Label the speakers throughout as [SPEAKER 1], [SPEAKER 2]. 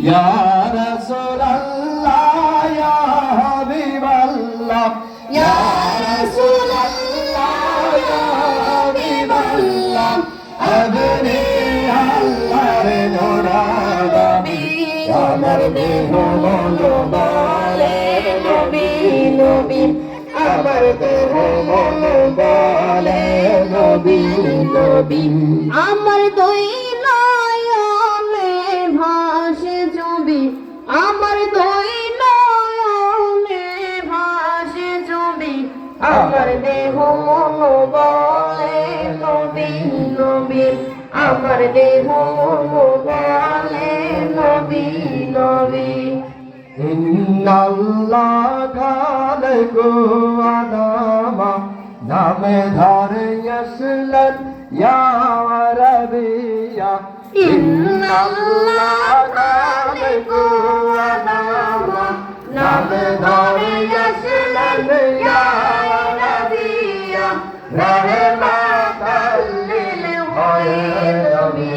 [SPEAKER 1] ইয়া রাসূলুল্লাহ ইয়া হাবিবাল্লাহ ইয়া রাসূলুল্লাহ ইয়া হাবিবাল্লাহ আপনি আল্লাহর নূরানি আমার দেহ মন বলে নবী নবী আমার দেহ মন বলে নবী নবী
[SPEAKER 2] আমার দুই নয়নে ভাসে ছবি আমার দুই নয়নে ভাসে ছবি আমার দেহ মন বলে নবী নবী আমার দেহ মন বলে নবী নবী
[SPEAKER 1] ইন্নাল্লাহ খালাকু আদামা নামে ধরে আসলেন ইয়া আরাবিয়া
[SPEAKER 2] ইন্নাল্লাহ খালাকু আদামা নামে ধরে আসলেন ইয়া আরাবিয়া রাহমাতাল লিল আলামিন নবী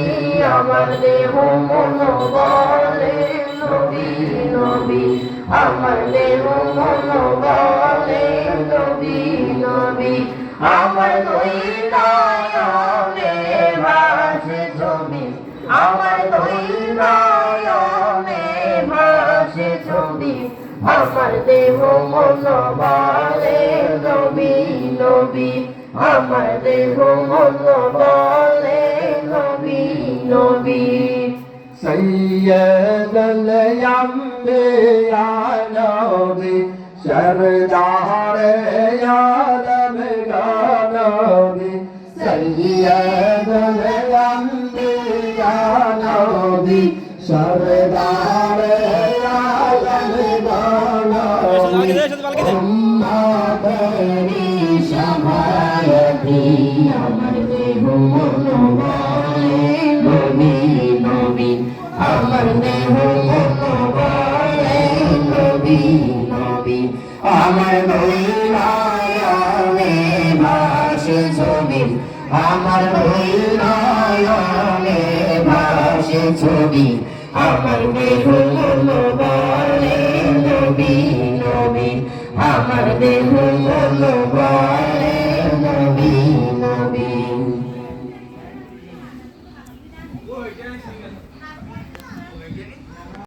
[SPEAKER 2] আমার দেহ মন বলে নবী নবী আমার দেহ মন বলে নবী নবী আমার দুই নয়নে ভাসে ছবি আমার দুই নয়নে ভাসে ছবি আমার দেহ মন বলে নবী নবী আমার দেহ মন বলে নবী নবী
[SPEAKER 1] سيد الأنبياء نبي سردار عالم نبي سيد الأنبياء نبي سردار عالم نبي أمتي شفاعتي أمر بهم নবী নবী আমার দেহ মন বলে নবী নবী আমার দুই নয়নে ভাসে ছবি আমার দুই নয়নে ভাসে ছবি আমার দেহ মন বলে নবী নবী আমার দেহ মন বলে